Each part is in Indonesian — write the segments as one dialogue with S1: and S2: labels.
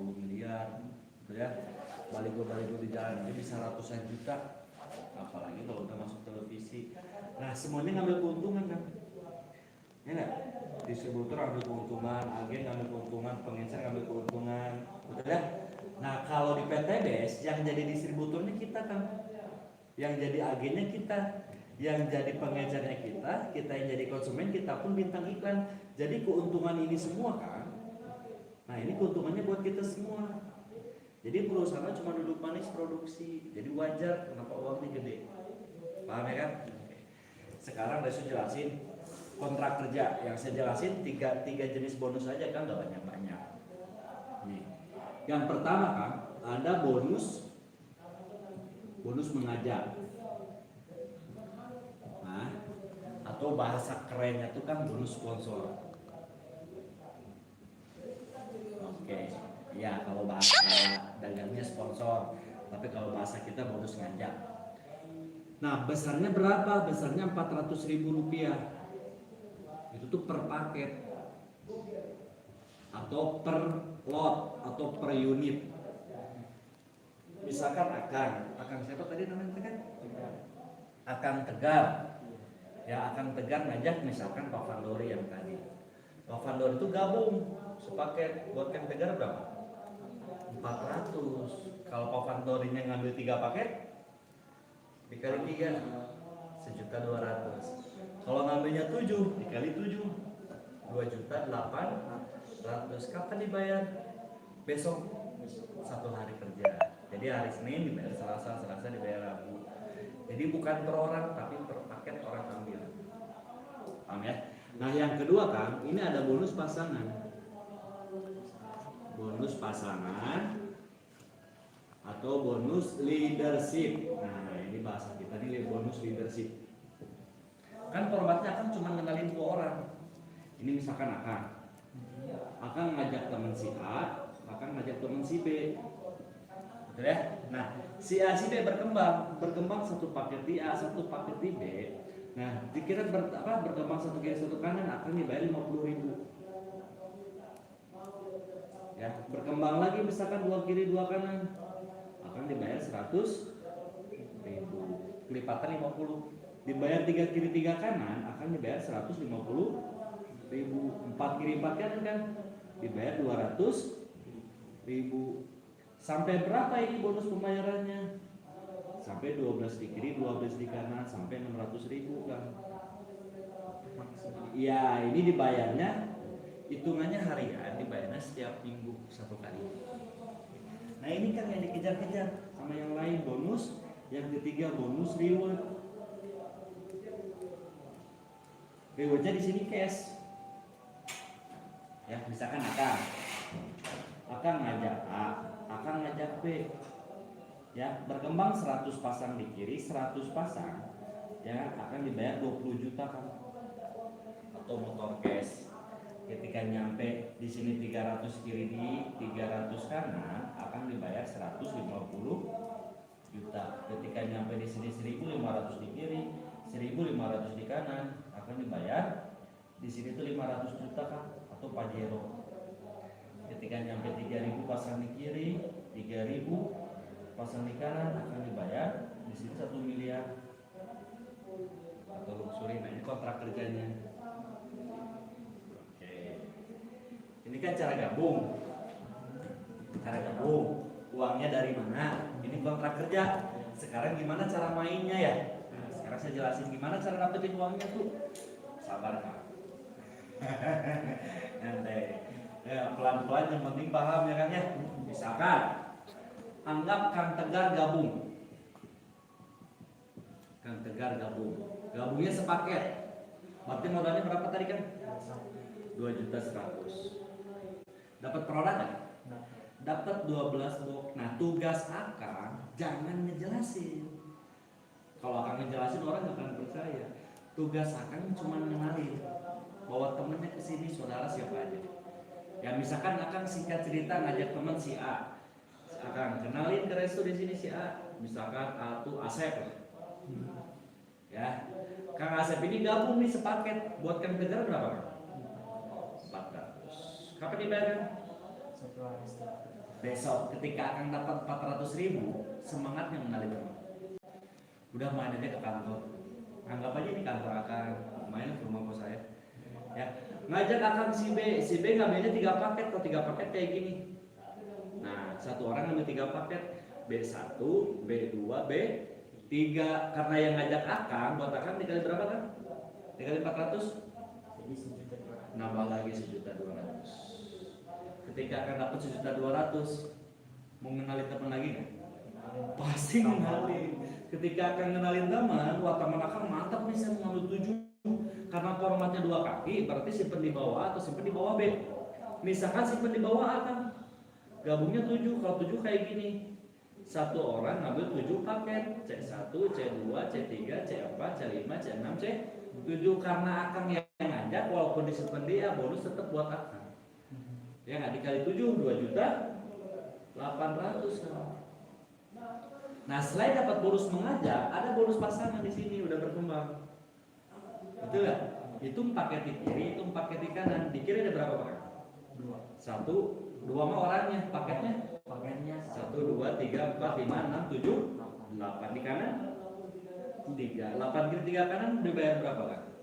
S1: 50 miliar, gitu ya. Baligo-baligo di jalan ini bisa ratusan juta, apalagi kalau udah masuk televisi. Nah semuanya ngambil keuntungan kan, ya nggak? Distributor ambil keuntungan, agen ngambil keuntungan, pengecer ngambil keuntungan, betul ya? Nah kalau di PTBS yang jadi distributornya kita kan, yang jadi agennya kita, yang jadi pengecernya kita yang jadi konsumen, kita pun bintang iklan. Jadi keuntungan ini semua kan, nah ini keuntungannya buat kita semua. Jadi perusahaan cuma duduk manis produksi, jadi wajar kenapa uangnya gede. Paham ya kan? Sekarang saya jelasin kontrak kerja. Yang saya jelasin tiga jenis bonus aja kan, gak banyak-banyak. Nih. Yang pertama kan ada bonus mengajar. Nah, atau bahasa kerennya itu kan bonus sponsor. Oke. Ya, kalau bahasa dagangnya sponsor, tapi kalau bahasa kita bonus ngajak. Nah, besarnya berapa? Besarnya 400.000 rupiah. Itu tuh per paket, atau per lot, atau per unit. Misalkan Akang siapa tadi namanya kan? Akang Tegar. Ya, Akang Tegar ngajak misalkan Pak Fandori yang tadi. Pak Fandori itu gabung sepaket buat Kang Tegar berapa? 400. Kalau Pak Fandorinya ngambil 3 paket dikali 3 1.200.000. Kalau ngambilnya 7 dikali 7 2.800.000. Kapan dibayar? Besok, 1 hari kerja. Jadi hari Senin dibayar Selasa dibayar Rabu. Jadi bukan per orang tapi per paket orang ambil. Paham ya? Nah yang kedua kan, ini ada bonus pasangan. Bonus pasangan atau bonus leadership. Nah ini bahasa kita nih, bonus leadership. Kan formatnya kan cuma ngenalin 2 orang. Ini misalkan Akang ngajak teman si A, Akang ngajak teman si B. Betul ya? Nah, si A si B berkembang satu paket di A, satu paket di B. Nah, dikira berkembang satu kiri satu kanan, akan dibayar 50.000. Ya, berkembang lagi misalkan 2 kiri 2 kanan, akan dibayar 100.000. Kelipatan 50. Dibayar 3 kiri 3 kanan, akan dibayar 150.000. 4 kiri 4 kanan kan dibayar 200.000. Sampai berapa ini bonus pembayarannya? Sampai 12 di kiri 12 di kanan, sampai 600.000 kan. Ya ini dibayarnya, hitungannya harian, dibayarnya setiap minggu 1 kali. Nah ini kan yang dikejar-kejar sama yang lain, bonus. Yang ketiga bonus reward. Rewardnya di sini cash. Ya misalkan Akang ngajak A, Akang ngajak B. Ya berkembang 100 pasang di kiri, 100 pasang. Ya akan dibayar 20 juta kan. Atau motor cash. Ketika nyampe di sini 300 kiri di 300 kanan, akan dibayar 150 juta. Ketika nyampe di sini 1.500 di kiri, 1.500 di kanan, akan dibayar di sini tuh 500 juta kan, atau Pajero. Ketika nyampe 3.000 pasang di kiri, 3.000 pasang di kanan, akan dibayar di sini 1 miliar. Atau luxury. Nah ini kontrak kerjanya. Ini kan cara gabung. Uangnya dari mana? Ini kontrak kerja. Sekarang gimana cara mainnya ya? Nah, sekarang saya jelasin gimana cara dapetin uangnya tuh. Sabar Kak. Nanti ya, pelan-pelan yang penting paham ya kan ya. Misalkan anggap Kang Tegar gabung. Gabungnya sepaket. Berarti modalnya berapa tadi kan? 2.100.000. Dapat produk kan? Dapat 12 box. Nah tugas Akang jangan ngejelasin. Kalau Akang ngejelasin orang gak akan percaya. Tugas Akang cuma ngenalin, bawa temennya ke sini, saudara siapa aja. Ya misalkan Akang singkat cerita ngajak teman si A, Akang kenalin ke resto di sini si A. Misalkan A itu Asep. Ya, Kang Asep ini gabung nih sepaket. Buat Kang Tegar berapa? 400. Kapan dibayar? 1 Besok ketika Akang dapat 400.000, semangatnya mengalir teman. Udah main aja ke kantor. Anggap aja ini kantor Akang, main ke rumah bos saya. Ya, ngajak Akang si B ngambilnya 3 paket, kalau 3 paket kayak gini. Nah, satu orang ngambil 3 paket, B1, B2, B3. Karena yang ngajak Akang, buat Akang dikali berapa kan? Dikali 400?
S2: Jadi 1.200.000.
S1: Nambah lagi 1.200.000. Ketika Akang dapat 1.200.000, mau ngenalin teman lagi nggak? Pasti ngenalin. Ketika Akang ngenalin teman, wah teman Akang mantap nih, saya mau ngambil 7. Karena formatnya 2 kaki, berarti simpen di bawah atau simpen di bawah B. Misalkan simpen di bawah Akang, gabungnya 7. Kalau 7 kayak gini, satu orang ngambil 7 paket, C1, C2, C3, C4, C5, C6, C7. Karena Akang yang ngajak, walaupun disimpen dia, bonus tetap buat Akang. Ya nggak, dikali 7, 2.800.000 kan. Nah, selain dapat bonus mengajak, ada bonus pasangan di sini udah berkembang. Betul nggak? Itu paket di kiri, itu paket di kanan. Di kiri ada berapa paket?
S2: 2.
S1: 1, 2 mah orangnya, paketnya.
S2: Paketnya
S1: 1, 2, 3, 4, 5, 6, 7, 8 di kanan. 3, 8 kiri 3 kanan dibayar berapa kan?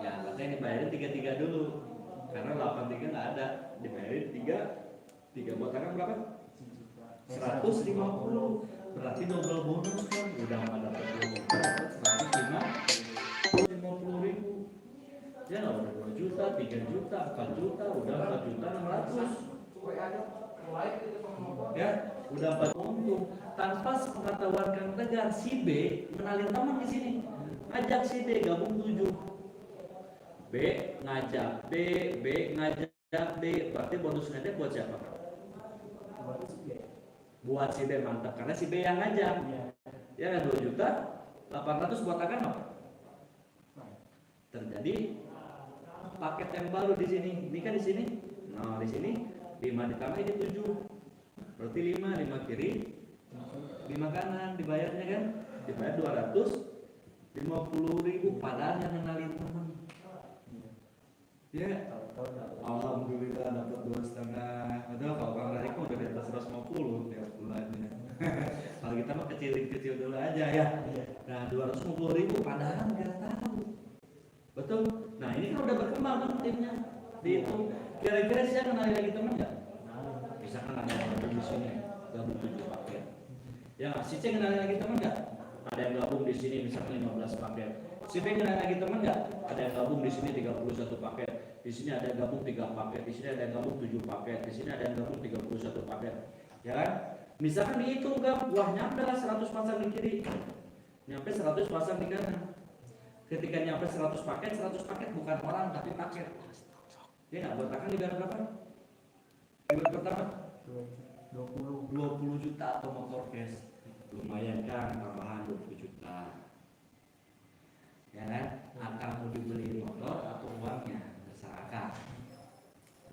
S1: Ya, katanya dibayarin 3 dulu. Karena 83 nggak ada, dibayarin 3 buat Akang berapa? 150. Berarti double bonus kan, udah nggak dapat bonus, dapat 150.000. Ya nggak, udah 2 juta, 3 juta, 4 juta, udah 4.600.000. Ya, udah 4 untung. Tanpa sepengetahuan Kang Tegar, si B menalin teman di sini, ajak si D gabung 7. B ngajak B ngajak D, berarti bonus ngajak buat siapa? Buat si B, mantap, karena si B yang ngajak. Ya kan, 2.800.000 buat Akang apa? Terjadi paket yang baru di sini. Ini kan di sini. Nah, di sini 5 ditambah ini 7. Berarti 5 kiri, 5 kanan dibayarnya kan? Dibayar 250.000 padahal yang kenalin teman. Ya, alhamdulillah dapat 2,5. Padahal kalau Kang Rari udah di atas 150 tiap bulannya. Kalau kita mah kecil dulu aja ya. Nah, 250.000 padahal nggak tahu. Betul. Nah, ini kan udah berkembang kan timnya. Dihitung. Kira-kira saya kenalin lagi teman nggak? Misalkan ada yang gabung di sini, gabung 7 paket. Ya, si C kenalin lagi teman nggak? Ada yang gabung di sini misalkan 15 paket. Si B kenalin lagi teman nggak? Ada yang gabung di sini 31 paket. Di sini ada yang gabung 3 paket. Di sini ada yang gabung 7 paket. Di sini ada yang gabung 31 paket. Ya kan? Misalkan dihitung gabung, wah nyampe lah 100 pasang di kiri, nyampe 100 pasang di kanan. Ketika nyampe 100 paket bukan orang tapi paket. Ya nggak, buat Akang dibayar berapa? Bulan pertama 20 juta atau motor cash. Lumayan kan, tambahan 20 juta. Ya kan? Akang mau dibeli motor atau uangnya, terserah Akang.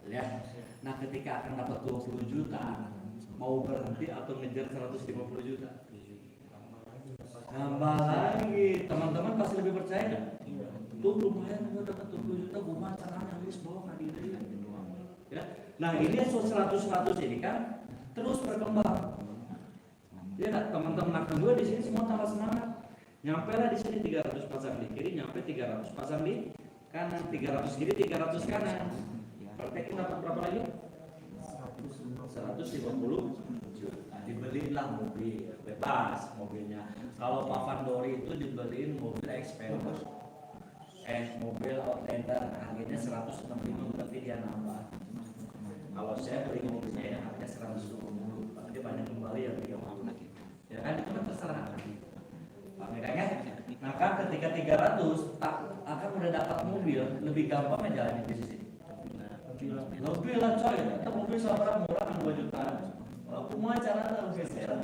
S1: Ya. Nah, ketika Akang dapat 20 juta, mau berhenti atau ngejar 150 juta? Nambah lagi. Teman-teman pasti lebih percaya nggak? Tuh lumayan, gue dapat 20 juta, gue mah cara nangis bawa nggak diri. Ya. Nah, ini 100 ini kan terus berkembang. Ya kan, teman-teman Akang juga di sini semua tambah semangat. Nyampe lah di sini 300 pasang di kiri, nyampe 300 pasang di kanan, 300 kiri, 300 kanan. Berarti kita dapat berapa lagi? 150 juta. Dibelilah mobil, bebas mobilnya. Kalau Pak Vandori itu dibeliin mobil Expander, mobil Outlander, harganya 165, berarti dia nambah. Kalau saya beli mobilnya yang harganya 120, berarti banyak kembali yang 30. Ya kan, itu kan terserah. Paham ya kan? Nah kan ketika 300, akan udah dapat mobil, lebih gampang menjalani bisnis ini. Lebih lah coy, kita mobil seorang murah kan 2 jutaan. Aku mau cara lebih sehat.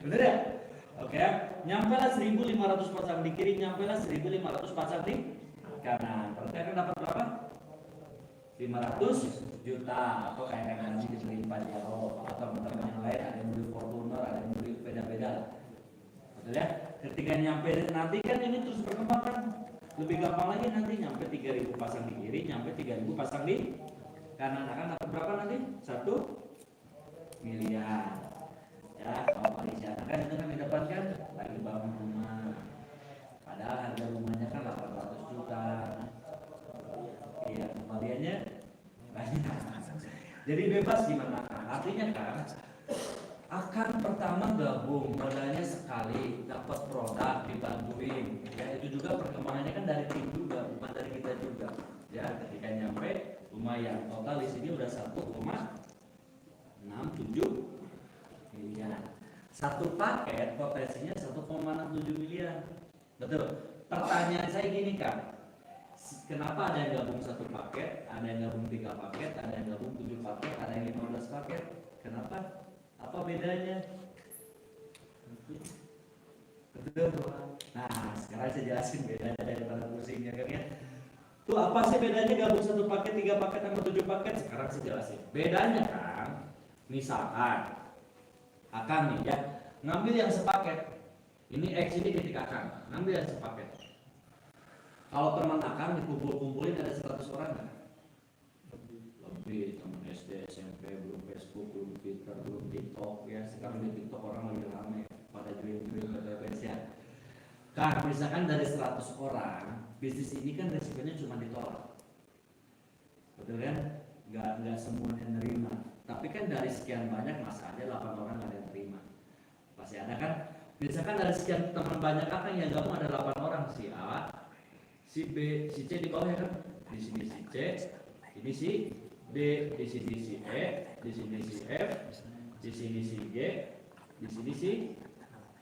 S1: Bener ya? Oke, nyampe lah 1.500 pasang di kiri, nyampe lah 1.500 pasang di kanan. Berarti akan dapat berapa? 500 juta. Atau kayak nanti dibeliin Pajero atau teman-teman yang lain, ada yang beli Fortuner, ada yang beli beda-beda. Betul ya? Ketika nyampe nanti kan ini terus berkembang kan, lebih gampang lagi nanti nyampe 3.000 pasang di kiri, nyampe 3.000 pasang di kanan akan dapat berapa nanti? 1 miliar. Ya, kalau direncanakan itu kan di depan kan lagi bangun rumah. Padahal harga rumahnya kan 800 juta. Iya, kembaliannya banyak. Jadi bebas gimana? Artinya kan akan pertama gabung modalnya sekali dapat produk dibantuin. Ya itu juga perkembangannya kan dari tim juga, bukan dari kita juga. Ya ketika nyampe lumayan total di sini udah 1,67 miliar. Satu paket potensinya 1,67 miliar. Betul. Pertanyaan saya gini kan, kenapa ada yang gabung satu paket, ada yang gabung 3 paket, ada yang gabung 7 paket, ada yang 15 paket? Kenapa? Apa bedanya? Betul. Nah, sekarang saya jelasin bedanya daripada pusingnya kan ya. Tuh apa sih bedanya gabung satu paket, 3 paket, sama 7 paket? Sekarang saya jelasin. Bedanya kan, misalkan akan nih ya, ngambil yang sepaket. Ini X ini titik akan, ngambil yang sepaket. Kalau teman akan dikumpul-kumpulin ada 100 orang kan? Lebih, teman SD, SMP, belum Facebook, belum Twitter, belum TikTok ya. Sekarang di TikTok orang lagi rame pada dream-dream ya. Kan misalkan dari 100 orang, bisnis ini kan resikonya cuma ditolak. Betul kan? Nggak semuanya nerima. Tapi kan dari sekian banyak masa ada 8 orang nggak ada yang terima. Pasti ada kan? Misalkan dari sekian teman banyak kan yang gabung ada 8 orang, si A, si B, si C di bawah ya kan? Di sini si C, ini si D, di sini si E, di sini si F, di sini si G, di sini si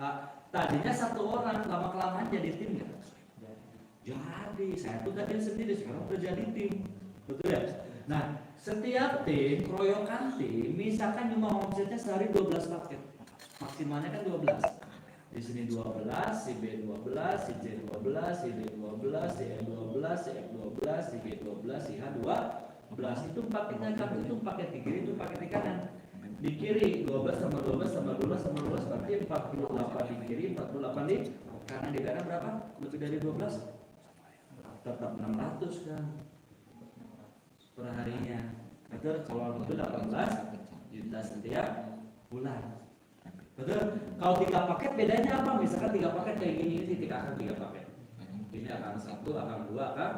S1: H. Tadinya 1 orang, lama-kelamaan jadi tim ya? Jadi, saya tuh tadi sendiri, sekarang udah jadi tim. Betul ya? Nah, setiap tim, keroyokan tim, misalkan cuma omsetnya sehari 12 paket. Maksimalnya kan 12. Di sini 12, si B 12, si C 12, si D 12, si E 12, si F 12, si G 12, si H 12. Itu paketnya kan, itu paket di kiri, itu paket di kanan. Di kiri 12 sama 12 sama 12 sama 12 berarti 48 di kiri, 48 di kanan. Di kanan berapa? Lebih dari 12? Tetap 600 kan perharinya. Betul, kalau itu 18 juta setiap bulan. Betul. Kalau 3 paket bedanya apa? Misalkan 3 paket kayak gini, ini titik akan 3 paket. Ini akan 1, akan 2, akan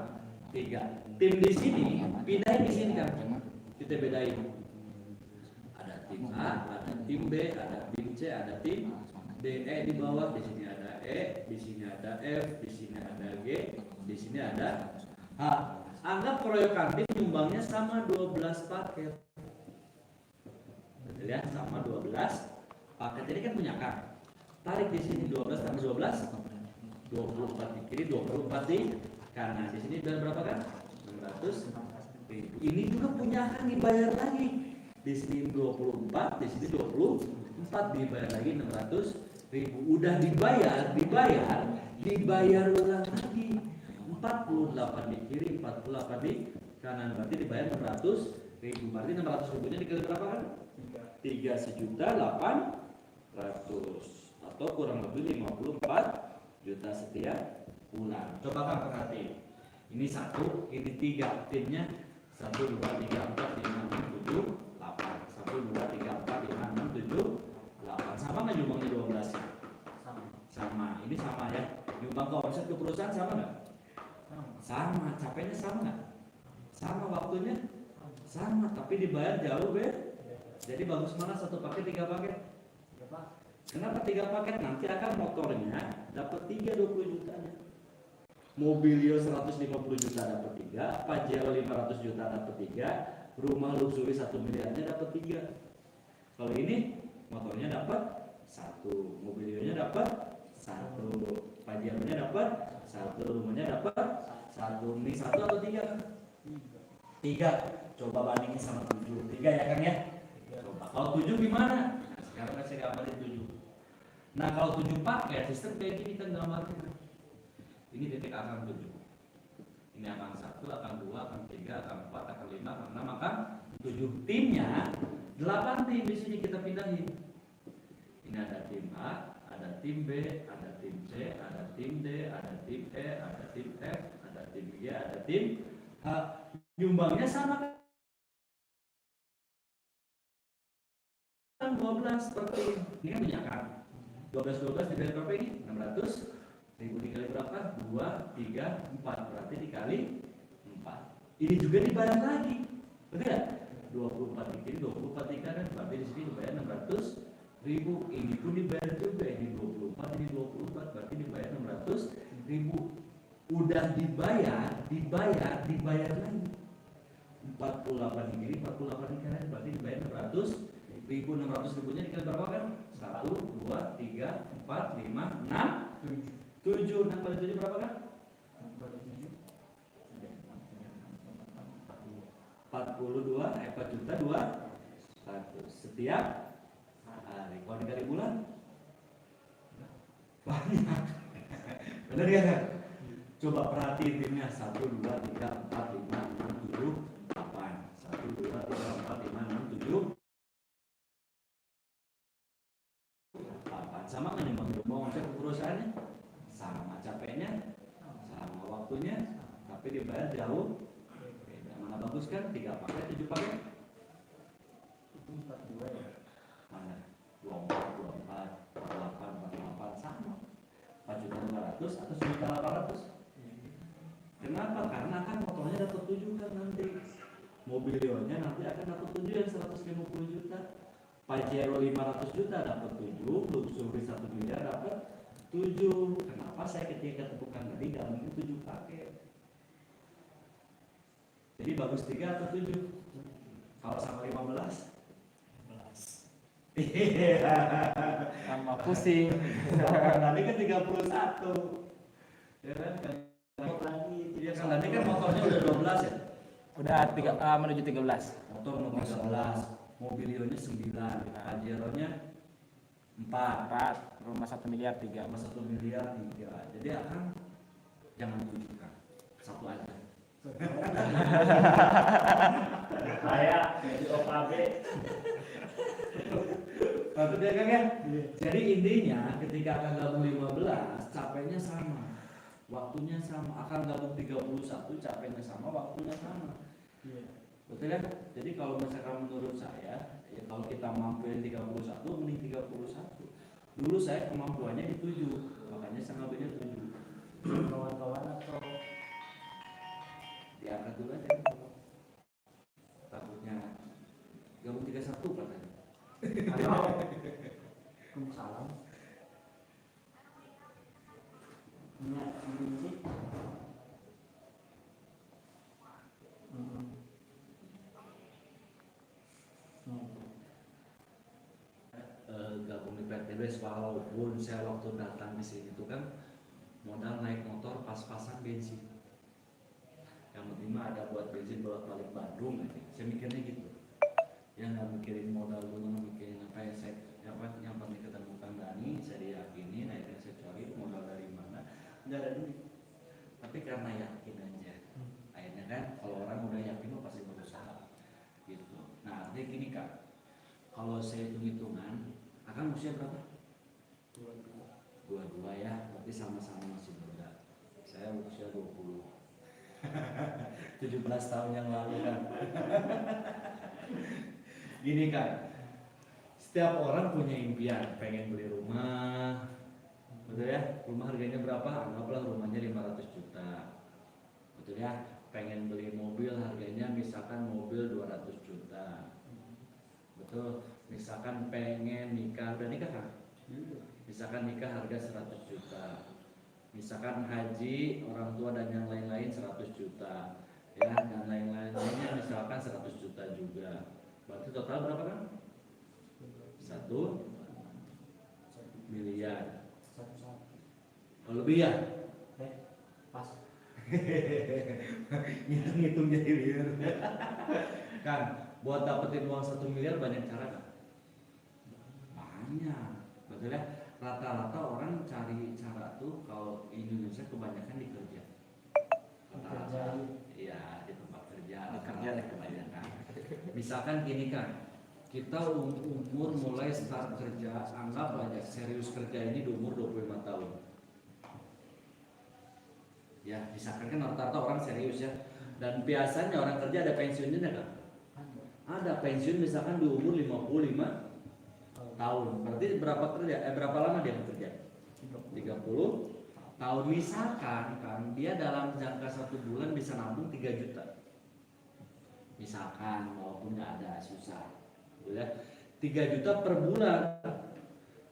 S1: 3. Tim di sini pindahin di sini kan. Kita bedain. Ada tim A, ada tim B, ada tim C, ada tim D, E di bawah. Di sini ada E, di sini ada F, di sini ada G, di sini ada H. Anggap keroyokan tim nyumbangnya sama 12 paket. Betul ya, sama 12 paket. Ini kan punya kan. Tarik di sini 12 tambah 12, 24 di kiri, 24 di kanan. Di sini berapa kan? 600 ribu. Ini juga punya kan, dibayar lagi. Di sini 24, di sini 24, dibayar lagi 600 ribu. Udah dibayar ulang lagi. 48 di kiri, 48 di kanan. Berarti dibayar 600 ribu. Berarti 600 ribunya dikali berapa kan? 3.800.000 atau kurang lebih 54 juta setiap bulan. Coba kan perhatiin. Ini 1, ini 3. Timnya 1, 2, 3, 4, 5, 6, 7, 8. 1, 2, 3, 4, 5, 6, 7, 8. Sama nggak jumlahnya 12 ya? Sama. Ini sama ya. Nyumbang ke omset ke perusahaan sama nggak? Sama. Capeknya sama nggak? Sama. Waktunya sama. Tapi dibayar jauh beda. Jadi bagus mana 1 paket 3 paket? Kenapa 3 paket? Nanti akan motornya dapat 3 20 jutanya. Mobilio 150 juta dapat 3, Pajero 500 juta dapat 3, rumah luxury 1 miliarnya dapat 3. Kalau ini motornya dapat 1, mobilionya dapat 1, Pajeronya dapat 1, rumahnya dapat 1. Ini 1 atau 3? 3. Coba bandingin sama 7. 3 ya kan ya? Coba. Kalau 7 gimana? Nah, sekarang saya gambarin 7. Nah kalau 7 paket sistem kayak gini kan gambarnya. Ini titik akan 7. Ini akan 1, akan 2, akan 3, akan 4, akan 5, akan 6, akan 7. Timnya 8 tim di sini kita pindahin. Ini ada tim A, ada tim B, ada tim C, ada tim D, ada tim E, ada tim F, ada tim G, ada tim H. Nyumbangnya sama kan 12 per tim. Ini kan minyak kan. 12 dibayar berapa ini? 600. 1000 dikali berapa? 2, 3, 4. Berarti dikali 4. Ini juga dibayar lagi. Betul ya? 24 dikali 24 dikali berarti di sini dibayar 600.000. Ini pun dibayar juga. Ini 24, ini 24. Berarti dibayar 600.000. Udah dibayar lagi. 48 dikali 48 dikali berarti dibayar 600.000. 600.000-nya dikali berapa kan? 1, 2, 3, 4, 5, 6, 7. 6 kali 7 berapa kan? 42, 4 juta 200 setiap hari. Kalau dikali bulan banyak. Benar ya kan? Coba perhatiin timnya 1, 2, 3, 4, 5, 6, 7, 8. 1, 2, 3, 4, 5, 6, 7, 8. Sama kan yang mau ngecek perusahaannya? Sama capeknya, sama waktunya, tapi dibayar jauh. Mana bagus kan? 3 paket, 7 paket?
S2: Itu 42 ya?
S1: Mana? 24, 24, 48, 48 sama. 4.200.000 atau 1.800.000. Kenapa? Karena kan motornya dapat 7 kan nanti. Mobilionya nanti akan dapat 7 yang 150 juta. Pajero 500 juta dapat 7, Luxury 1 miliar dapat 7. Kenapa saya ketika tepukan tadi gak mungkin 7 paket? Jadi bagus 3 atau 7? Kalau sama 15? Iya.
S3: Sama pusing.
S1: Tadi kan 31. Ya kan? Lagi. Iya kan tadi kan motornya udah 12 ya?
S3: Udah menuju 13.
S1: Motor nomor 13, mobilionya 9, Pajero-nya 4,
S3: 4, rumah 1 miliar 3.
S1: sama 1 miliar 3. Jadi akan jangan tunjukkan. Satu aja.
S2: Kayak di OKB.
S1: Maksudnya kan ya? Jadi intinya ketika akan gabung 15, capeknya sama. Waktunya sama. Akan gabung 31, capeknya sama, waktunya sama. Betul kan? Jadi kalau misalkan menurut saya, ya kalau kita mampu yang 31, mending 31. Dulu saya kemampuannya di 7, makanya saya ngambilnya 7.
S2: Kawan-kawan atau
S1: Diangkat dulu aja. Takutnya gabung 31 katanya.
S2: salam. Minyak sedikit.
S1: Gabung di PTBS walaupun saya waktu datang di sini itu kan modal naik motor pas-pasan bensin. Yang penting mah ada buat bensin bolak-balik Bandung aja. Saya mikirnya gitu. Yang nggak mikirin modal dulu, nggak mikirin apa yang saya yang penting ketemu Kang Dani, saya diyakini, akhirnya saya cari modal dari mana, nggak ada duit. Tapi karena yakin aja, akhirnya kan kalau orang udah yakin lo pasti berusaha, gitu. Nah artinya gini Kak, kalau saya hitung-hitungan, akan usia berapa? 22 ya, berarti sama-sama masih muda. Saya usia 20. 17 tahun yang lalu kan. Gini kan, setiap orang punya impian, pengen beli rumah, betul ya? Rumah harganya berapa? Anggaplah rumahnya 500 juta, betul ya? Pengen beli mobil harganya misalkan mobil 200 juta, betul? Misalkan pengen nikah, udah nikah kan? Misalkan nikah harga 100 juta, misalkan haji orang tua dan yang lain-lain 100 juta, ya dan lain-lainnya misalkan 100 juta juga. Berarti total berapa kan? 1 miliar. Oh, lebih ya?
S2: Pas.
S1: Ngitung-ngitung jadi miliar. Kan, buat dapetin uang 1 miliar banyak cara kan? Banyak, betul ya? Rata-rata orang cari cara tuh kalau di Indonesia kebanyakan di kerja. Rata-rata, iya di tempat kerja. Kebanyakan. Misalkan gini kan, kita umur mulai start kerja, anggap aja serius kerja ini di umur 25 tahun. Ya, misalkan kan rata-rata orang serius ya. Dan biasanya orang kerja ada pensiunnya kan? Ada pensiun misalkan di umur 55 tahun. Berarti berapa lama dia bekerja? 30 tahun. Misalkan kan dia dalam jangka 1 bulan bisa nabung 3 juta. Misalkan walaupun nggak ada susah. Gitu ya. 3 juta per bulan.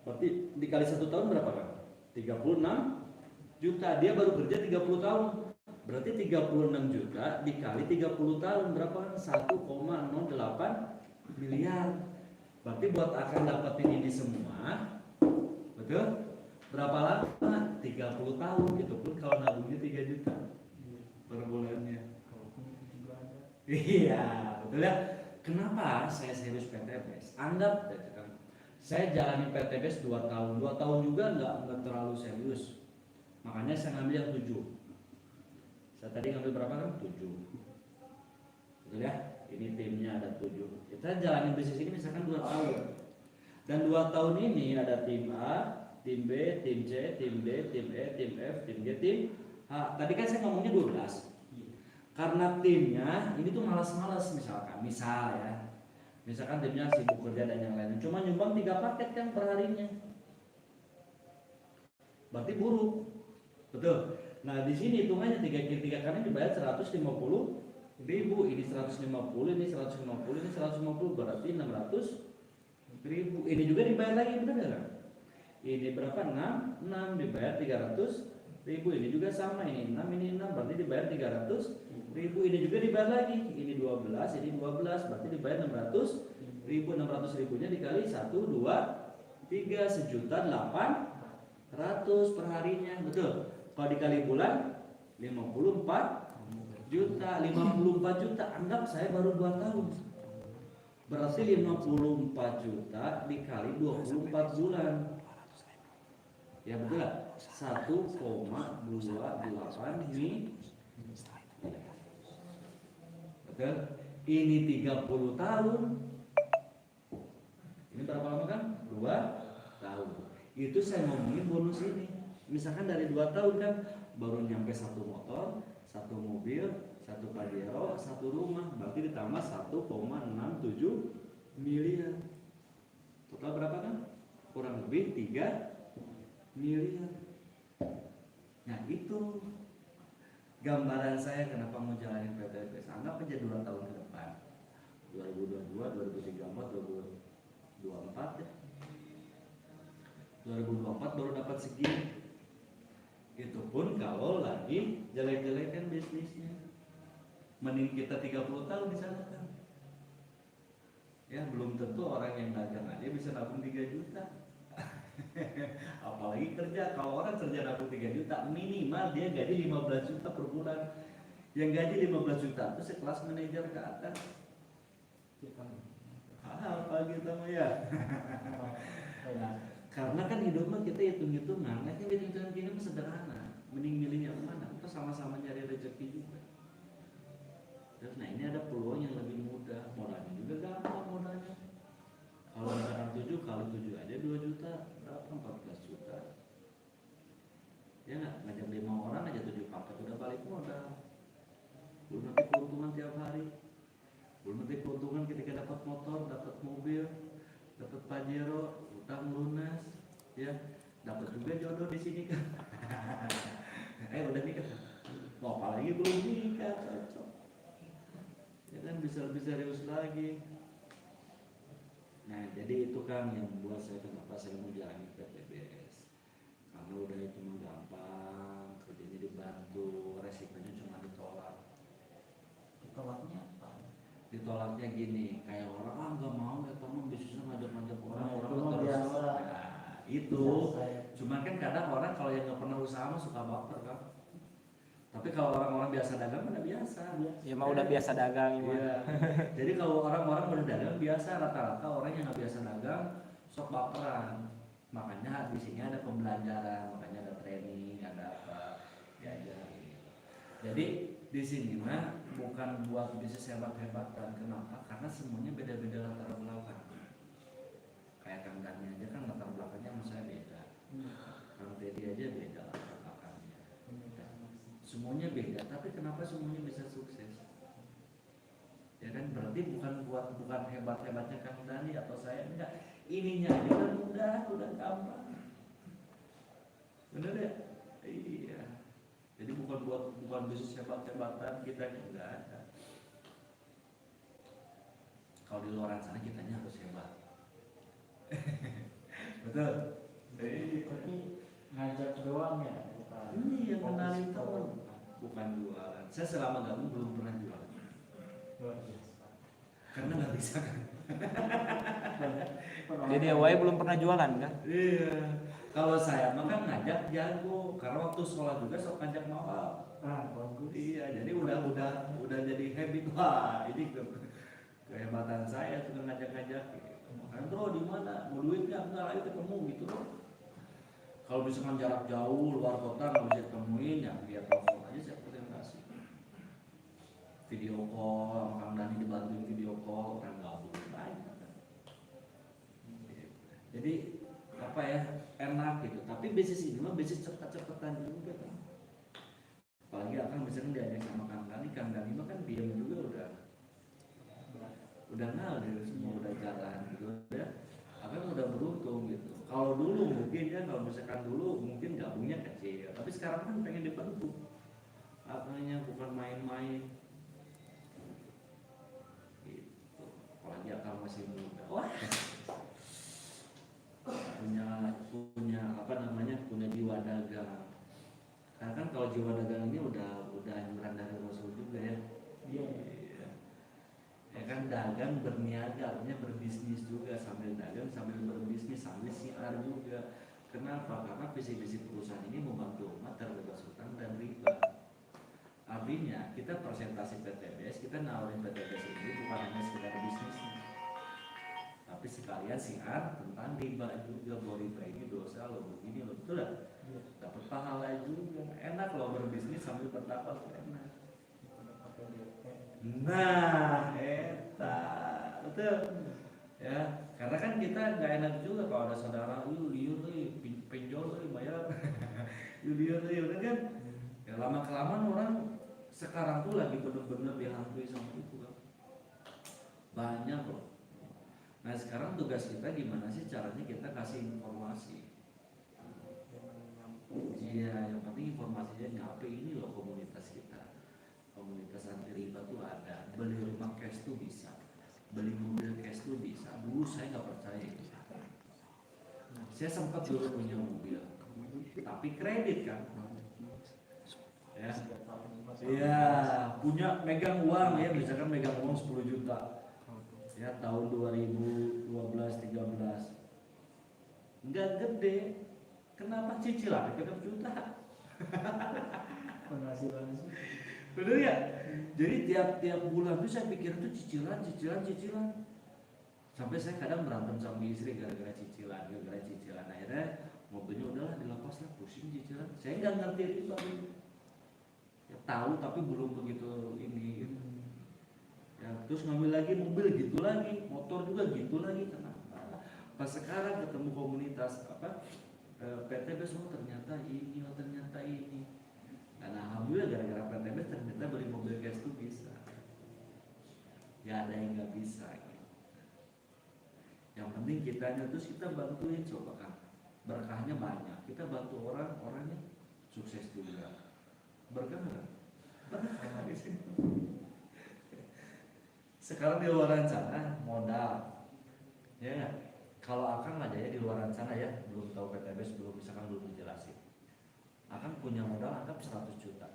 S1: Berarti dikali 1 tahun berapa kan? 36 juta. Dia baru kerja 30 tahun. Berarti 36 juta dikali 30 tahun berapa kan? 1,08 miliar. Berarti buat akan dapetin ini semua, betul? Berapa lama? 30 tahun. Itu pun kalau nabungnya 3 juta per bulannya. Iya, betul ya. Kenapa saya serius PTBS? Anggap saya jalani PTBS 2 tahun. 2 tahun juga nggak terlalu serius. Makanya saya ngambil yang 7. Saya tadi ngambil berapa kan? 7. Betul ya? Ini timnya ada 7. Kita jalani bisnis ini misalkan 2 tahun. Dan 2 tahun ini ada tim A, tim B, tim C, tim D, tim E, tim F, tim G, tim H. Tadi kan saya ngomongnya 12. Karena timnya ini tuh malas-malas misal ya. Misalkan timnya sibuk kerja dan yang lain. Cuma nyumbang 3 paket kan per harinya. Berarti buruk. Betul. Nah, di sini hitungannya 3 kali dibayar 150.000. Ini 150, ini 150, ini 150, berarti 600.000. Ini juga dibayar lagi, benar enggak? Ini berapa? 6 dibayar 300.000. Ini juga sama, ini 6, ini 6, berarti dibayar 300.000. Ini juga dibayar lagi, ini 12, ini 12, berarti dibayar 600.000. 600.000-nya dikali 1, 2, 3, 1.800.000 per harinya, betul. Kalau dikali bulan 54 juta. 54 juta, anggap saya baru 2 tahun. Berarti 54 juta dikali 24 bulan. Ya betul lah. 1,28 ini. Betul. Ini 30 tahun. Ini berapa lama kan? 2 tahun. Itu saya ngomongin bonus ini. Misalkan dari 2 tahun kan baru nyampe 1 motor, 1 mobil, 1 Pajero, 1 rumah, berarti ditambah 1,67 miliar. Total berapa kan? Kurang lebih 3 miliar. Nah itu gambaran saya kenapa mau jalanin PTBS. Anggap aja 2 tahun ke depan, 2022, 2034, 2024 ya. 2024 baru dapat segini. Itu pun kalau lagi jelek-jelekan bisnisnya. Mending kita 30 tahun di sana kan. Ya belum tentu orang yang dagang aja bisa nabung 3 juta. Apalagi kerja. Kalau orang kerja nabung 3 juta, minimal dia gaji 15 juta per bulan. Yang gaji 15 juta itu sekelas manajer ke atas. Apa gitu mah ya. Karena kan hidup mah kita hitung-hitungan, nah hitung-hitungan gini mah sederhana. Mending milih yang mana? Kita sama-sama nyari rezeki juga. Terus nah ini ada peluang yang lebih mudah, modalnya juga gampang modalnya. Kalau misalkan 7 kali 7 aja 2 juta, berapa? 14 juta. Ya nggak, ngajak 5 orang aja 7 paket udah balik modal. Belum nanti keuntungan tiap hari. Belum nanti keuntungan ketika dapat motor, dapat mobil, dapat Pajero, utang lunas, ya dapat juga jodoh di sini kan. Udah nikah, mau apa lagi belum nikah, cocok. Ya kan bisa lebih serius lagi. Nah jadi itu kan yang membuat saya kenapa saya mau jalani PTBS. Karena udah itu mah gampang, kerjanya dibantu, resikonya cuma ditolak.
S2: Ditolaknya apa?
S1: Ditolaknya gini, kayak orang nggak mau ya teman bisnisnya ngajak-ngajak orang
S2: Itu
S1: terus.
S2: biasa.
S1: Nah, itu. Cuma kan kadang orang kalau yang nggak pernah usaha mah suka baper kan. Tapi kalau orang-orang biasa dagang mana biasa.
S3: Ya mah udah biasa dagang ya.
S1: Iya. Jadi kalau orang-orang udah dagang biasa, rata-rata orang yang nggak biasa dagang sok baperan. Makanya di sini ada pembelajaran, makanya ada training, ada apa, diajarin. Jadi di sini mah bukan buat bisnis hebat-hebatan. Kenapa? Karena semuanya beda-beda latar belakang. Kayak Kang Dani aja kan latar belakangnya sama saya beda. Kang Teddy aja beda latar belakangnya. Semuanya beda, tapi kenapa semuanya bisa sukses? Ya kan berarti bukan hebat-hebatnya Kang Dani atau saya, enggak. Ininya aja udah gampang. Bener ya? Iya. Jadi bukan bisnis hebat-hebatan, kita enggak ada. Kalau di luar sana kitanya harus hebat. Betul.
S2: Tapi ngajak doang ya, bukan.
S1: Ini yang kenalin
S2: fokus
S1: teman,
S2: ke-
S1: bukan jualan. Saya selama gabung belum pernah jualan,
S2: luar biasa.
S1: karena nggak bisa kan.
S3: Jadi awalnya belum pernah jualan kan?
S1: Iya. Kalau saya mah kan ngajak jago, karena waktu sekolah juga sok ngajak mawar.
S2: Bagus.
S1: Iya, jadi udah jadi habit. Wah, ini kehebatan saya suka ngajak-ngajak. Kan bro di mana? Mau duit nggak? Enggak, ayo ketemu gitu loh. Kalau misalkan jarak jauh luar kota nggak bisa ketemuin ya via telepon aja saya presentasi. Video call, sama Kang Dani dibantuin video call, orang gabung banyak. Jadi apa ya, enak gitu. Tapi bisnis ini mah bisnis cepet-cepetan juga kan. Apalagi akan misalnya diajak sama Kang Dani mah kan diam juga udah ngalir semua, udah jalan gitu ya. Akan udah beruntung gitu. Kalau dulu mungkin ya, kalau misalkan dulu mungkin gabungnya kecil, tapi sekarang kan pengen dibentuk. Apanya bukan main-main. Gitu. Apalagi akan masih muda. Wah. punya jiwa dagang. Karena kan kalau jiwa dagang ini udah anjuran dari Rasul juga ya.
S2: Iya.
S1: Ya kan, dagang berniaga, artinya berbisnis juga, sambil dagang sambil berbisnis sambil siar juga. Kenapa? Karena visi-visi perusahaan ini membantu umat terbebas hutang dan riba. Artinya kita presentasi PTBS, kita nawarin PTBS ini bukan hanya sekedar bisnisnya, tapi sekalian siar tentang riba juga. Bahwa riba ini dosa loh, begini loh, betul lah. Dapat pahala juga, enak loh berbisnis sambil bertakwa, enak. Nah, betul ya. Karena kan kita nggak enak juga kalau ada saudara, liur pinjol bayar, liur udah kan. Ya lama kelamaan orang sekarang tuh lagi bener-bener dihantui sama itu kan. Banyak loh. Nah sekarang tugas kita gimana sih caranya kita kasih informasi. Iya, yang penting informasinya nyampe. Ini loh komunitas kita. Komunitas anti riba tuh ada. Beli rumah cash tuh bisa, beli mobil cash tuh bisa. Dulu saya nggak percaya itu. Saya sempat dulu punya mobil, tapi kredit kan. Ya, iya, punya megang uang ya, misalkan megang uang 10 juta. Ya tahun 2012-13, nggak gede. Kenapa cicilan? Kita juta.
S2: Penghasilan
S1: Bener ya? Jadi tiap bulan tuh saya pikir itu cicilan. Sampai saya kadang berantem sama istri gara-gara cicilan. Akhirnya mobilnya udahlah dilepas lah, pusing cicilan. Saya nggak ngerti riba. Ya tahu tapi belum begitu ini. Ya terus ngambil lagi mobil gitu lagi, motor juga gitu lagi. Kenapa? Pas sekarang ketemu komunitas PTBS, ternyata ini. Dan alhamdulillah gara-gara PTBS ternyata beli mobil cash itu bisa. Ya ada yang nggak bisa gitu. Yang penting kitanya, terus kita bantuin, coba kan berkahnya banyak. Kita bantu orangnya sukses juga. Berkah nggak? Berkah di sini. Sekarang di luar sana modal, ya kalau Akang aja ya di luar sana ya, belum tahu PTBS, belum dijelasin. Akan punya modal anggap 100 juta.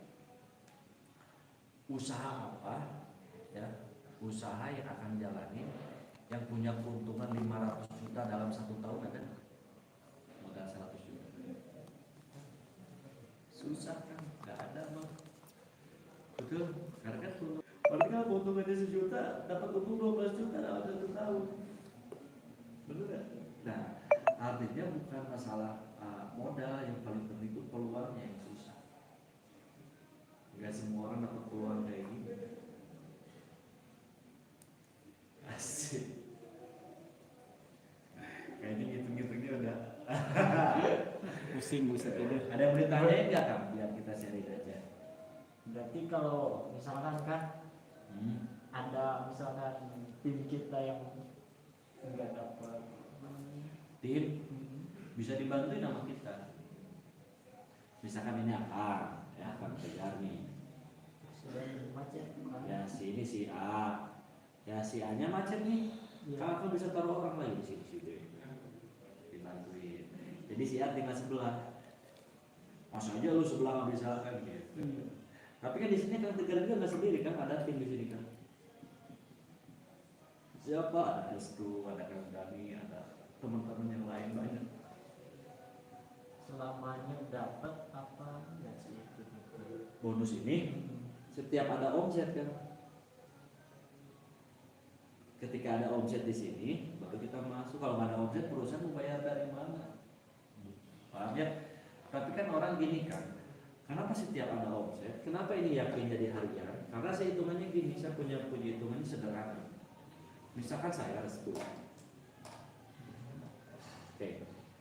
S1: Usaha apa? Ya, usaha yang akan jalani yang punya keuntungan 500 juta dalam 1 tahun ada? Modal 100 juta. Susah kan? Gak ada bang. Betul? Karena kan berarti kalau keuntungannya 1 juta, dapat untung 12 juta dalam 1 tahun. Betul gak? Nah, artinya bukan masalah modal, yang paling penting itu peluangnya yang susah. Gak semua orang dapat peluang kayak gini. Asik. Kayaknya gitu-gitunya udah.
S3: Pusing ini.
S1: Ada yang boleh tanyain nggak Kang? Biar kita sharing aja.
S2: Berarti kalau misalkan kan ada misalkan tim kita yang nggak dapat
S1: Tim bisa dibantuin sama kita. Misalkan ini A, ya Kang Tegar nih.
S2: sudah macet kan?
S1: Ya si ini si A, ya si A nya macet nih.
S2: Iya.
S1: Kakak bisa taruh orang lain di sini situ, dibantuin. Jadi si A tinggal sebelah. Masa aja lu sebelah nggak bisa kan gitu.
S2: Iya.
S1: Tapi kan di sini Kang Tegar juga nggak sendiri kan, ada tim di sini kan. Siapa? Ada Restu, ada Kang Dani, ada teman-teman yang lain banyak.
S2: Selamanya dapat apa enggak sih itu?
S1: Bonus ini setiap ada omset kan. Ketika ada omset di sini, baru kita masuk. Kalau nggak ada omset, perusahaan mau bayar dari mana? Paham ya? Tapi kan orang gini kan, kenapa setiap ada omset? Kenapa ini yakin jadi harian? Karena saya hitungannya gini, saya punya hitungannya sederhana. Misalkan saya Restu, oke,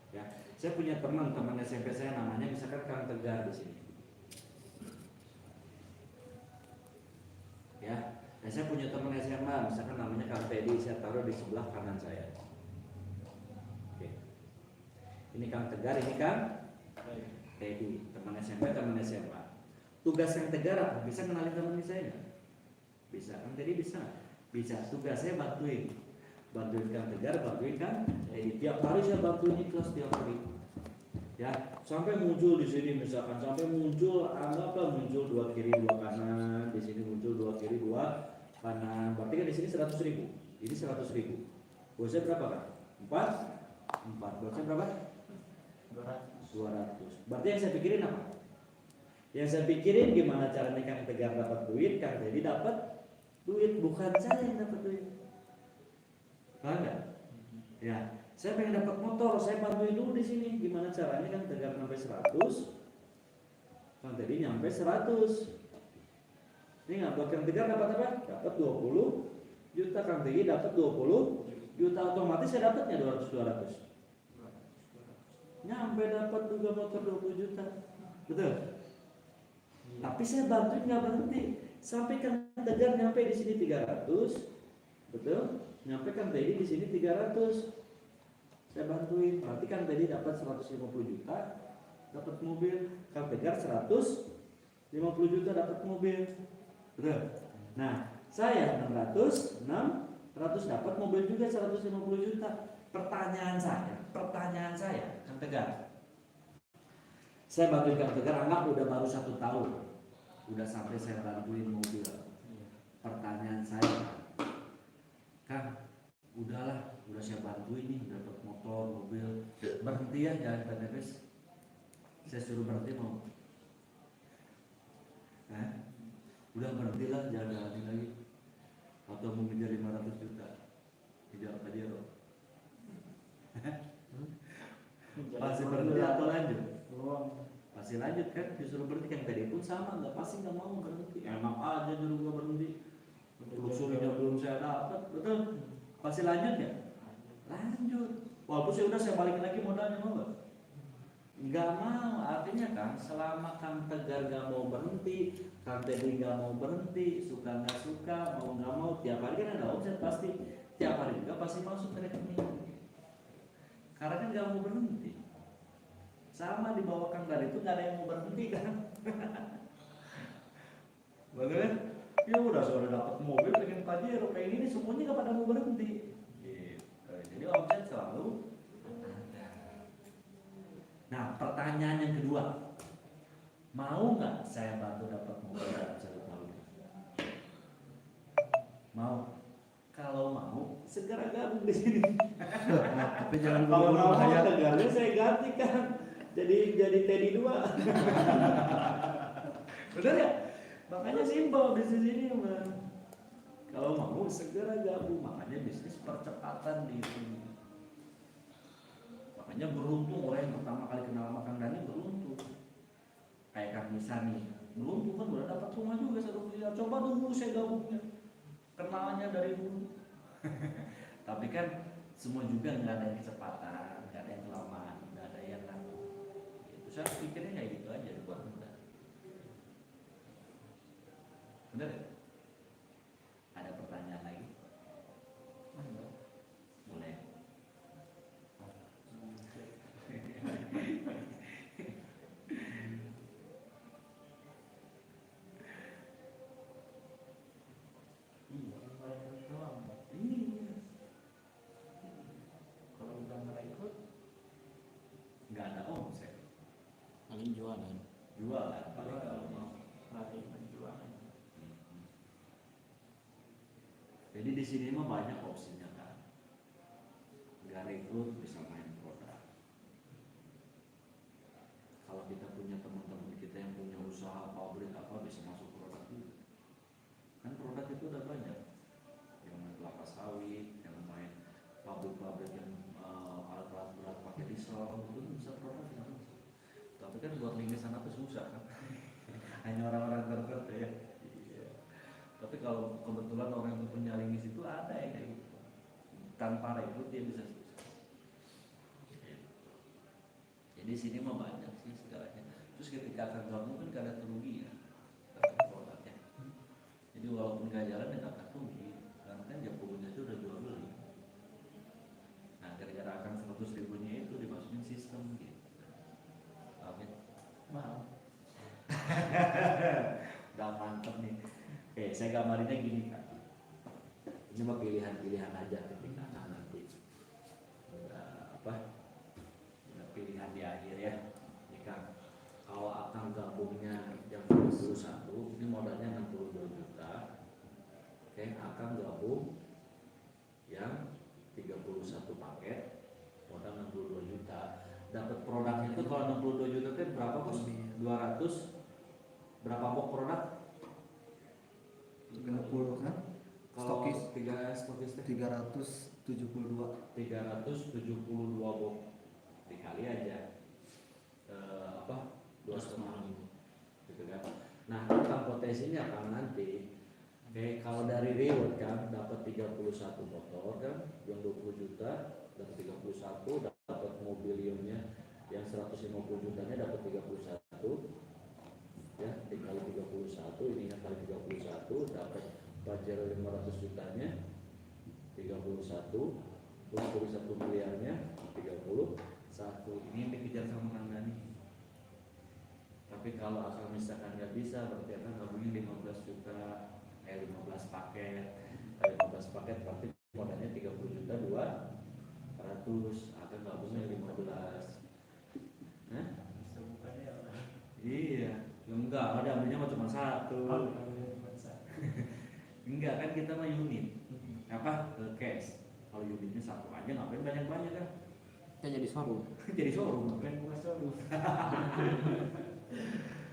S1: ya, saya punya teman SMP saya namanya misalkan Kang Tegar di sini, ya. Dan saya punya teman SMA misalkan namanya Kang Teddy, saya taruh di sebelah kanan saya. Oke, ini Kang Tegar, ini Kang Teddy, teman SMP, teman SMA. Tugas Kang Tegar apa? Bisa kenalin teman saya nggak? Bisa. Kang Teddy bisa nggak? Bisa. Tugas saya bantuin Kang Tegar, bantuin Kang Teddy. Tiap hari saya bantuin ikhlas tiap hari. Ya, sampai muncul di sini misalkan sampai muncul, anggaplah muncul 2 kiri 2 kanan, di sini muncul 2 kiri 2 kanan. Berarti kan di sini 100.000. Ini 100.000. Bosnya berapa kan? 4. Bosnya berapa? 200. Berarti yang saya pikirin apa? Yang saya pikirin gimana caranya Kang Tegar dapat duit, Kang Teddy dapat duit, bukan saya yang dapat duit. Paham nggak? Ya, saya pengen dapat motor, saya bantuin dulu di sini. Gimana caranya Kang Tegar sampai 100, Kang Teddy nyampe 100. Ini nggak buat Kang Tegar dapat apa? Dapat 20 juta, Kang Teddy dapat 20 juta, otomatis saya dapatnya 200. Nyampe dapat juga motor 20 juta, betul? Tapi saya bantuin nggak berhenti sampai Kang Tegar nyampe di sini 300, betul? Nyampe Kang Teddy di sini 300, saya bantuin. Berarti Kang Teddy dapat 150 juta, dapat mobil. Kang Tegar 150 juta dapat mobil, betul? Nah, saya 600 dapat mobil juga 150 juta. Pertanyaan saya, Kang Tegar, saya bantuin Kang Tegar, anggap udah baru 1 tahun, udah sampai saya bantuin mobil. Pertanyaan saya, Kang, udahlah, udah saya bantuin nih, dapat motor, mobil, berhenti ya jalan PTPS. Saya suruh berhenti mau? Udah berhentilah, jangan jalanin lagi. Atau mau ngejar 500 juta, dijawab aja loh. Pasti berhenti atau lanjut? Pasti lanjut kan, disuruh berhenti. Kan tadi pun sama, pasti nggak mau berhenti. Emang aja dulu gua berhenti, luxury-nya belum saya dapat, betul? Pasti lanjut ya? Lanjut. Walaupun saya balikin lagi modalnya, mau nggak? Nggak mau. Artinya kan, selama Kang Tegar nggak mau berhenti, Kang Teddy nggak mau berhenti, suka nggak suka, mau nggak mau, tiap hari kan ada omset pasti. Tiap hari juga pasti masuk ke rekening. Karena kan nggak mau berhenti. Sama di bawah Kang Tegar itu nggak ada yang mau berhenti kan? Betul kan? Ya udah sudah dapat mobil, pengen pajero, pengen ini, semuanya nggak pada mau berhenti. Gitu. Jadi omset selalu ada. Nah, pertanyaan yang kedua, mau nggak saya bantu dapat mobil dalam 1 tahun? Mau. Kalau mau, segera gabung di sini.
S3: Tapi jangan
S1: Kalau
S3: buru-buru
S1: mau
S3: bahaya.
S1: Tegarnya saya gantikan jadi Teddy 2. Benar ya? Makanya simpel bisnis ini, Bang. Kalau mau segera gabung, makanya bisnis percepatan di sini. Makanya beruntung orang yang pertama kali kenal sama Kang Dani beruntung. Kayak Kang Nisa nih, beruntung kan udah dapat rumah juga 1 miliar. Coba dulu saya gabungnya, kenalnya dari dulu. Tapi kan semua juga nggak ada yang kecepatan, nggak ada yang kelamaan, nggak ada yang lama. Itu saya pikirnya kayak gitu aja buat mudah. Bener ya? Ada pertanyaan? rekrut bisa main produk. Kalau kita punya teman-teman kita yang punya usaha pabrik apa bisa masuk produk juga. Kan produk itu udah banyak. Yang main kelapa sawit, yang main pabrik-pabrik yang alat-alat berat pakai diesel itu bisa produk yang bisa. Tapi kan buat lingkisan apa susah kan? Hanya orang-orang tertentu ya. Iya. Tapi kalau kebetulan orang yang punya lingkis itu ada yang kayak gitu. Tanpa rekrut dia bisa sukses. Jadi sini mah banyak sih segalanya. Terus ketika akan gabung kan gak ada kerugian produknya. Jadi walaupun gak jalan ya gak rugi. Karena kan jagoannya itu udah jual beli. Nah gara-gara akan 100 ribunya itu dimasukin sistem gitu. Paham ya?
S2: Mahal.
S1: Udah mantep nih. Oke, saya gambarinnya gini kan. Ini mah pilihan-pilihan aja ketika nanti pilihan di akhir ya. Jika kalau akan gabungnya yang 21, ini modalnya 62 juta. Oke, akan gabung yang 31 paket modal 62 juta. Dapat produknya itu kalau 62 juta itu berapa bos? 200 berapa box produk?
S3: 30 kan?
S1: Kalau
S3: Stokis
S1: 372 box dikali aja 2,5 gitu kan. Nah tentang potensinya kan nanti kalau dari reward kan dapat 31 motor kan yang 20 juta dapat 31, dapat mobiliumnya yang 150 jutanya dapat 31 ya, dikali 31 ini yang kali 31 dapat Pajero 500 jutanya 31 terus 1 miliarnya 31 ini yang dikejar sama Kang Dani. Tapi kalau asal misalkan nggak bisa berarti akan gabungin 15 juta 15 paket 15 paket berarti modalnya 30 juta 200 akan gabungnya 15. Nah
S2: Bisa bukannya apa?
S1: iya enggak ada ambilnya mah cuma satu. Enggak kan kita mah unit apa cash. Kalau unitnya satu aja ngapain banyak-banyak kan?
S3: Kita jadi showroom.
S1: Jadi showroom ngapain buka showroom.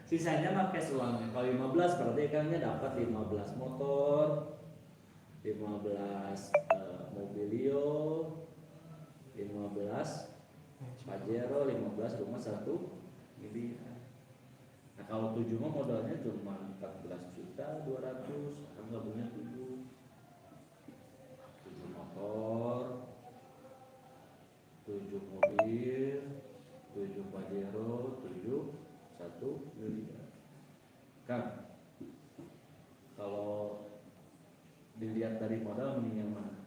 S1: Sisanya mah cash uangnya. Kalau 15 berarti kannya dapat 15 motor, 15 mobilio, 15 Pajero, 15 rumah 1 miliar. Nah kalau 7 mah modalnya cuma 14 juta 200, kan gabungnya 7 motor, 7 mobil, 7 Pajero, 7 1 miliar. Kan kalau dilihat dari modal mending yang mana?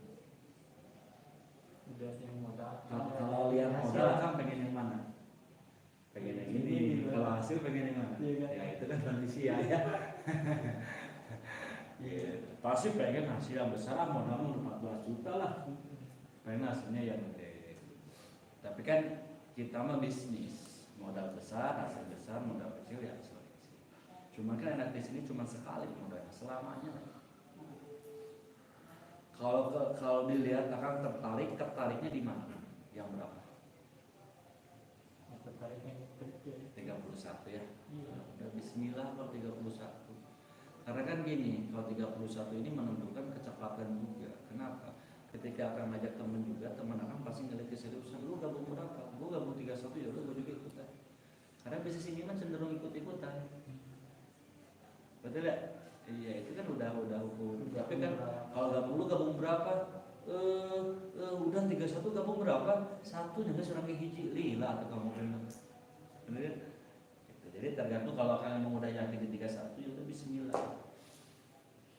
S2: Udah yang modal.
S1: Kalau lihat modal kan pengen yang mana? Pengen yang ini. Kalau hasil pengen yang mana? Ya itu kan kondisi ya. Pasti pengen hasil yang besar, modal 14 juta lah. Pengen hasilnya yang gede. Tapi kan kita mah bisnis, modal besar, hasil besar, modal kecil ya hasil kecil. Cuma kan enak di sini cuma sekali modalnya selamanya. Kalau dilihat akan tertariknya di mana? Yang berapa?
S2: Tertariknya gede.
S1: 31 ya.
S2: Iya.
S1: Udah bismillah kalau 31. Karena kan gini, kalau 31 ini menentukan kecepatan juga. Kenapa? Ketika akan ngajak temen juga, teman akan pasti ngeliat keseriusan. Lu gabung berapa? Gue gabung 31 ya udah gue juga ikutan. Karena bisnis ini kan cenderung ikut-ikutan. Betul ya? Iya itu kan udah hukum. Tapi kan kalau gabung berapa? Udah 31 gabung berapa? Satu juga serang hiji lila atau kamu benar. Benar kan? Gitu. Jadi tergantung kalau kalian mau udah yakin di 31 ya udah bismillah.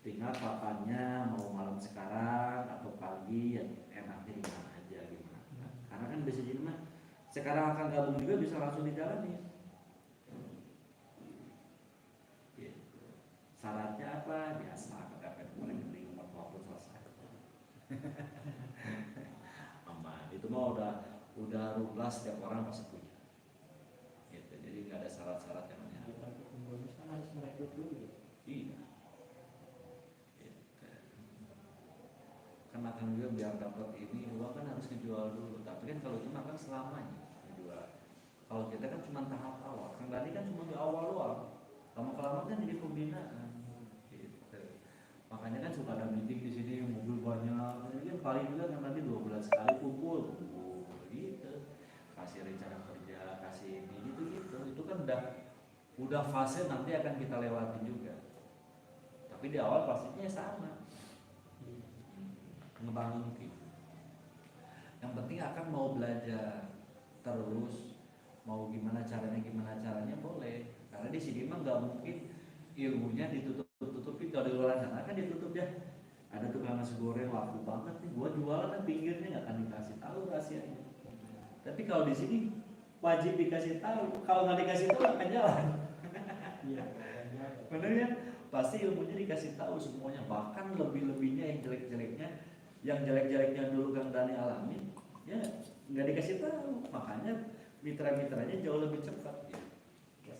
S1: Tinggal papannya mau malam sekarang atau pagi ya enaknya di mana aja gimana. Karena kan bisa jadi mah sekarang akan gabung juga bisa langsung dijalani. Syaratnya apa? Biasa kata paling penting nomor telepon selesai. Aman. Itu mah udah rublah setiap orang pasti punya. Gitu. Jadi nggak ada syarat-syarat yang aneh.
S2: Kita bonus kan harus merekrut dulu.
S1: Iya. Gitu. Kan akang juga biar dapat ini uang kan harus dijual dulu, tapi kan kalau itu makan selamanya dijual. Kalau kita kan cuma tahap awal, Kang Dani kan cuma di awal doang, lama-kelamaan kan jadi pembinaan gitu. Makanya kan suka ada meeting di sini, mobil banyak, ini kan paling juga kan nanti 2 bulan sekali kumpul gitu, kasih rencana kerja, kasih ini gitu, itu kan udah fase nanti akan kita lewatin juga. Tapi di awal pastinya sama, ngebangun tim. Yang penting akan mau belajar terus, mau gimana caranya boleh. Karena di sini mah nggak mungkin ilmunya ditutup-tutupin. Kalau di luar sana kan ditutup ya. Ada tukang nasi goreng laku banget nih, gua jualan kan pinggirnya nggak akan dikasih tahu rahasianya. Tapi kalau di sini wajib dikasih tahu. Kalau nggak dikasih tahu nggak akan jalan.
S2: Iya.
S1: Bener ya? Pasti ilmunya dikasih tahu semuanya. Bahkan lebih-lebihnya yang jelek-jeleknya, yang jelek-jeleknya dulu Kang Dani alami, ya nggak dikasih tahu. Makanya mitra-mitranya jauh lebih cepat. Ya.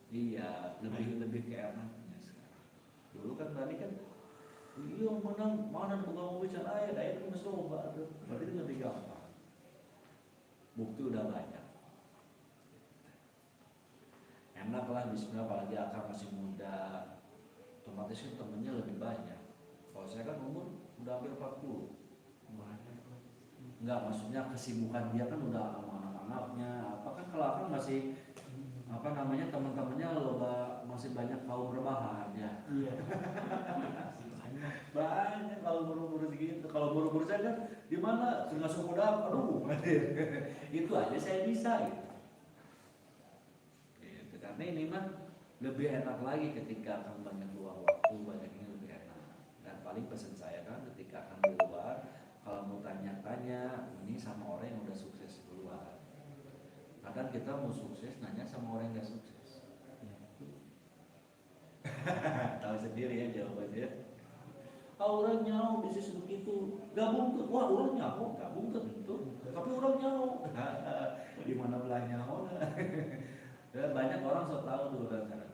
S1: Iya, lebih ke enaknya sekarang. Dulu Kang Dani kan, iya mana bukan mau bicara ayat itu mesti obat. Berarti itu lebih gampang. Bukti udah banyak. Enak lah bismillah, apalagi akang masih muda, otomatis kan temennya lebih banyak. Kalau saya kan umur udah hampir 40. Enggak, maksudnya kesibukan dia kan udah sama anak-anaknya. Apa kan kalau akang masih apa namanya teman-temannya masih banyak kaum rebahan ya.
S2: Iya.
S1: Banyak kalau buru-buru segitu. Kalau buru-buru saya kan di mana ngasuh kuda, aduh. Itu aja saya bisa gitu. Karena ini mah lebih enak lagi ketika akan banyak luang waktu, banyak ini lebih enak. Dan paling pesan saya kan ketika akan di luar, kalau mau tanya-tanya ini sama orang yang udah sukses di luar. Kadang kita mau sukses nanya sama orang yang gak sukses. Tahu sendiri ya jawabannya. Orang nyawa bisnis begitu, gabung ke, wah orang nyawa gabung ke itu, tapi orang nyawa. Di mana belah nyawa? Ya, banyak orang so tahu dulu kan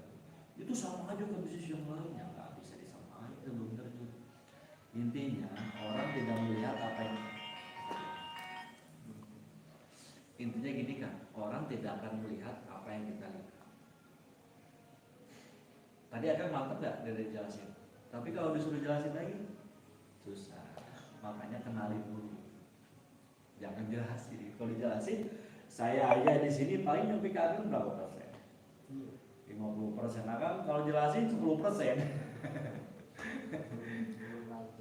S1: itu sama aja ke bisnis yang lainnya, nggak bisa disamain, itu belum terjun. Intinya orang tidak melihat apa yang intinya gini kan, orang tidak akan melihat apa yang kita lihat. Tadi akan mantep nggak dari jelasin, tapi kalau disuruh jelasin lagi susah. Makanya kenalin dulu, jangan jelasin. Kalau dijelasin saya aja di sini paling nyampe ke Agung berapa persen? 50%. Nah kan kalau jelasin 10%.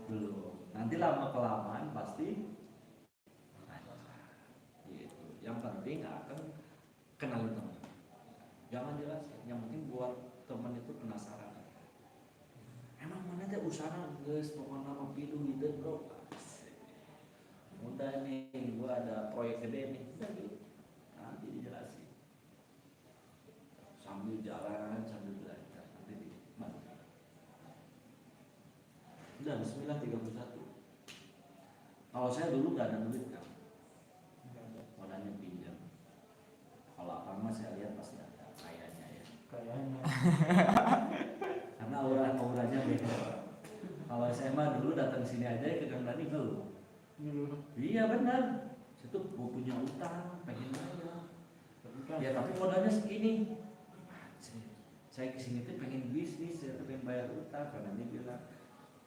S1: Belum. Nanti lama kelamaan pasti gitu. Yang penting akan kenalin teman. Jangan jelasin. Yang penting buat teman itu penasaran. Emang mana teh usaha guys, pokoknya nama pilu gitu bro. Udah nih, gua ada proyek gede nih. Udah gitu. Nanti dijelasin sambil jalan sambil belajar nanti di mana udah bismillah 31. Kalau saya dulu nggak ada duit kan, modalnya pinjam. Kalau apa saya lihat pasti ada kayaknya ya, karena auranya beda. Kalau saya mah dulu datang sini aja ke Kang Dani belum. Iya benar, situ mau punya utang pengen bayar. Ya tapi modalnya segini. Saya kesini tuh pengen bisnis, saya pengen bayar utang. Karena dia bilang,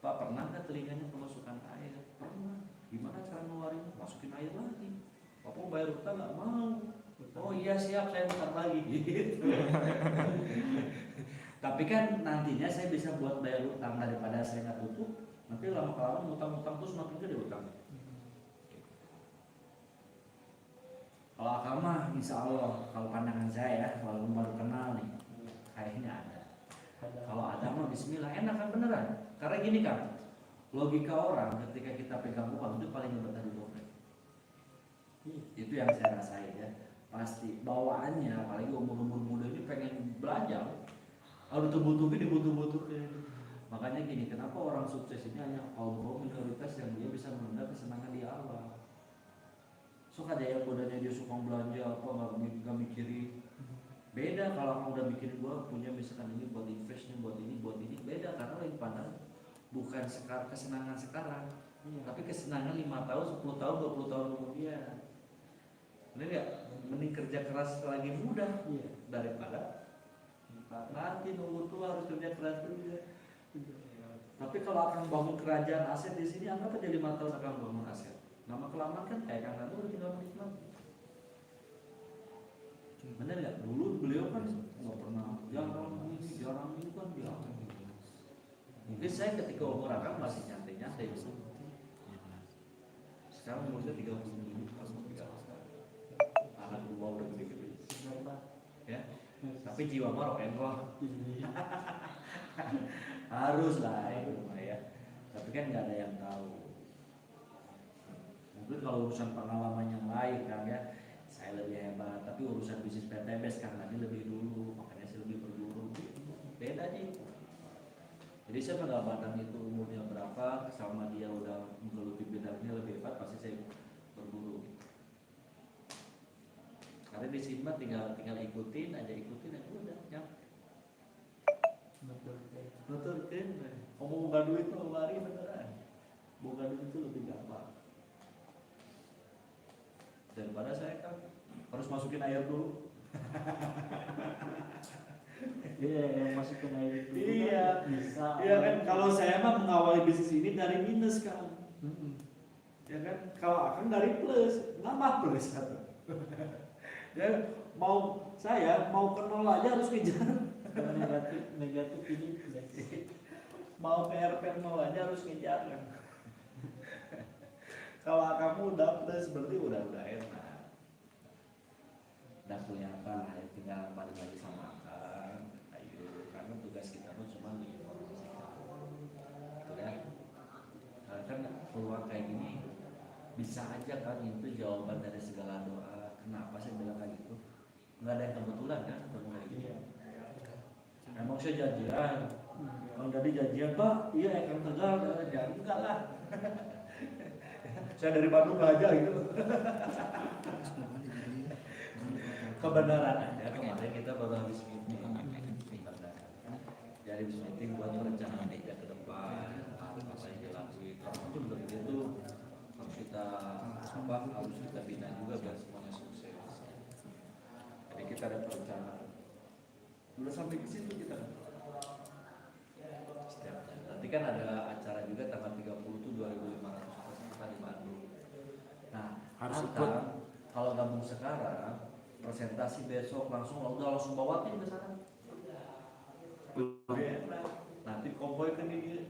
S1: Pak pernah nggak telinganya kemasukan air? Pernah. Gimana cara ngeluarin? Masukin air lagi. Bapak bayar utang nggak mau. Oh iya siap, saya utang lagi. Gitu. Tapi kan nantinya saya bisa buat bayar utang daripada saya nggak tutup. Nanti lama kelamaan utang-utang tuh semakin gede utang. Kalau akal mah insya Allah, kalau pandangan saya walaupun baru kenal nih kayaknya ada. Kalau ada mah bismillah, enak kan beneran. Karena gini kan, logika orang ketika kita pegang uang itu paling ngebetah di dompet. Itu yang saya rasain ya. Pasti bawaannya, apalagi umur-umur muda ini pengen belanja. Kalau dibutuh-butuhin. Makanya gini, kenapa orang sukses ini hanya kaum minoritas yang dia bisa menunda kesenangan di awal. So ada yang kodanya dia suka belanja apa nggak mikirin. Beda kalau kamu udah mikirin gua punya misalkan ini buat investnya buat ini beda karena yang pandang bukan kesenangan sekarang
S2: Iya.
S1: Tapi kesenangan 5 tahun, 10 tahun, 20 tahun kemudian. Bener nggak? Mending kerja keras lagi mudah
S2: Iya.
S1: daripada
S2: Empat.
S1: nanti nunggu tua harus kerja keras juga.
S2: Iya.
S1: Tapi kalau akan bangun kerajaan aset di sini, anggap aja 5 tahun akan bangun aset. Nama kelamaan kan kayak Kang Nanu tinggal menikmati. Bener nggak? Dulu beliau kan nggak pernah jarang ini kan jarang. Mungkin saya ketika umur akan masih nyantai-nyantai. Sekarang umur saya 37, pas mau 30. Anak gua udah gede-gede.
S2: Berapa?
S1: Ya. Tapi jiwa mah rock and roll.
S2: Iya.
S1: Harus lah itu mah ya. Tapi kan nggak ada yang tahu. Mungkin kalau urusan pengalaman yang lain kan ya, saya lebih hebat. Tapi urusan bisnis PTBS kan tadi lebih dulu, makanya saya lebih berburu. Beda aja itu. Jadi saya nggak pandang itu umurnya berapa, sama dia udah menggeluti bidangnya lebih hebat, pasti saya berburu. Karena di sini mah tinggal ikutin aja udah ya.
S2: Betul.
S1: Betul kan? Ngomong boga duit tuh lari beneran. Boga duit itu lebih gampang. Daripada saya kan harus masukin air dulu.
S2: Iya, yang masukin air itu
S1: Iya.
S2: kan bisa.
S1: Iya kan, kalau saya mah mengawali bisnis ini dari minus kan.
S2: Mm-mm.
S1: Ya kan, kalau akan dari plus, nambah plus satu. Ya, saya mau ke nol aja harus kejar.
S2: Kalau negatif ini plus.
S1: Mau ke RP nol aja harus ngejar kan. Kalau kamu udah plus berarti udah enak. Dan punya apa lah, ya, tinggal balik lagi sama akang. Ayo, karena tugas kita pun cuma menginformasikan. Betul ya? Karena kan peluang kayak gini bisa aja kan itu jawaban dari segala doa. Kenapa saya bilang kayak gitu? Nggak ada yang kebetulan kan ketemu kayak gini. Emang saya janjian. Kalau tadi janjian Pak, iya akan tegal, jangan enggak lah. Saya dari Bandung aja gitu. Kebenaran aja, kemarin kita baru habis meeting. Jadi habis meeting buat perencanaan kerja ke depan, apa yang dilakuin. Termasuk dari itu harus kita bina juga biar semuanya sukses. Jadi kita ada perencanaan. Udah sampai ke situ kita. Nanti kan ada acara juga tanggal 30 itu 2.500 peserta di Bandung. Nah,
S3: Harus
S1: Anta,
S3: ikut.
S1: kalau gabung sekarang, presentasi besok langsung bawa tim ke sana. Nanti konvoy kan ini.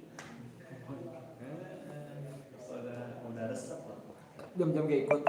S1: Udah resep.
S3: Jam-jam gak ikut.